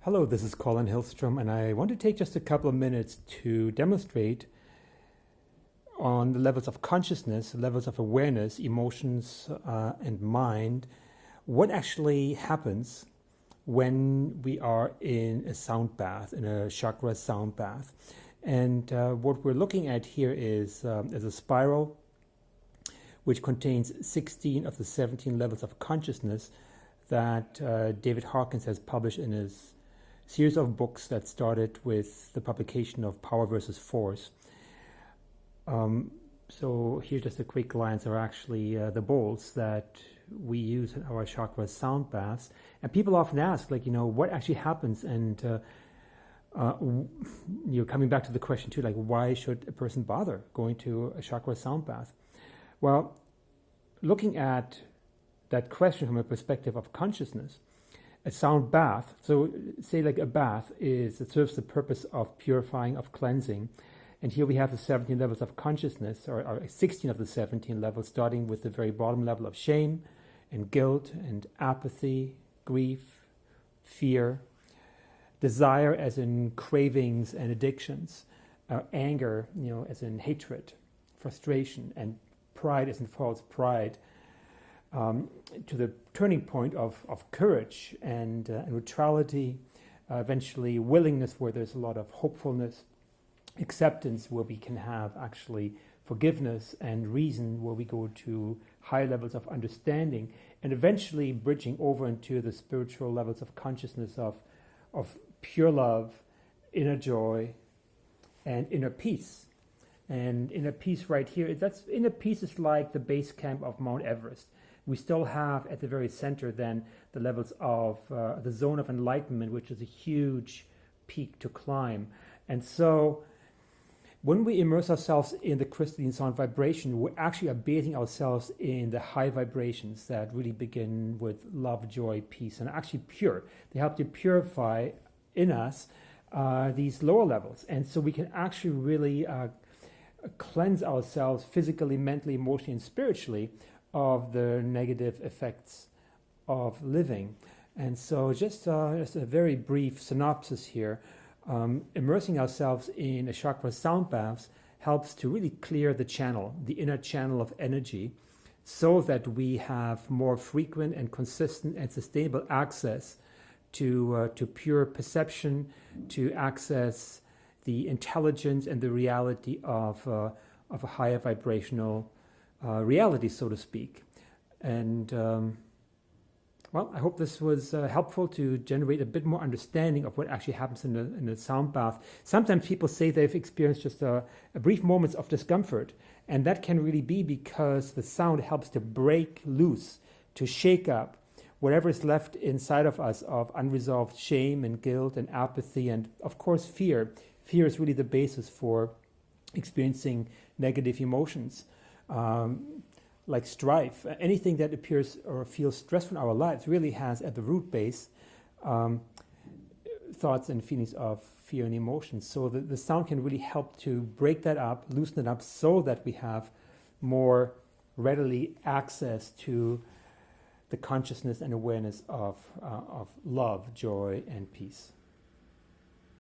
Hello, this is Colin Hillstrom, and I want to take just a couple of minutes to demonstrate on the levels of consciousness, levels of awareness, emotions, and mind, what actually happens when we are in a sound bath, in a chakra sound bath. And what we're looking at here is a spiral which contains 16 of the 17 levels of consciousness that David Hawkins has published in his series of books that started with the publication of Power versus Force. So here's just a quick glance are actually the bowls that we use in our chakra sound baths. And people often ask, what actually happens? And you're coming back to the question too, why should a person bother going to a chakra sound bath? Well, looking at that question from a perspective of consciousness, a sound bath, so say a bath it serves the purpose of purifying, of cleansing. And here we have the 17 levels of consciousness, or 16 of the 17 levels, starting with the very bottom level of shame and guilt and apathy, grief, fear, desire as in cravings and addictions, anger, as in hatred, frustration, and pride as in false pride, to the turning point of courage and neutrality, eventually willingness where there's a lot of hopefulness, acceptance where we can have actually forgiveness, and reason where we go to higher levels of understanding, and eventually bridging over into the spiritual levels of consciousness of pure love, inner joy, and inner peace. And inner peace right here, inner peace is like the base camp of Mount Everest. We still have at the very center then the levels of the zone of enlightenment, which is a huge peak to climb. And so when we immerse ourselves in the crystalline sound vibration, we actually are bathing ourselves in the high vibrations that really begin with love, joy, peace, and actually pure. They help to purify in us these lower levels. And so we can actually really cleanse ourselves physically, mentally, emotionally, and spiritually of the negative effects of living. And so just a very brief synopsis here. Immersing ourselves in a chakra sound baths helps to really clear the channel, the inner channel of energy, so that we have more frequent and consistent and sustainable access to pure perception, to access the intelligence and the reality of a higher vibrational reality, so to speak. And I hope this was helpful to generate a bit more understanding of what actually happens in a sound bath. Sometimes people say they've experienced just a brief moments of discomfort, and that can really be because the sound helps to break loose, to shake up whatever is left inside of us of unresolved shame and guilt and apathy and, of course, fear. Fear is really the basis for experiencing negative emotions. Like strife, anything that appears or feels stressful in our lives really has at the root base thoughts and feelings of fear and emotions. So the sound can really help to break that up, loosen it up, so that we have more readily access to the consciousness and awareness of love, joy, and peace.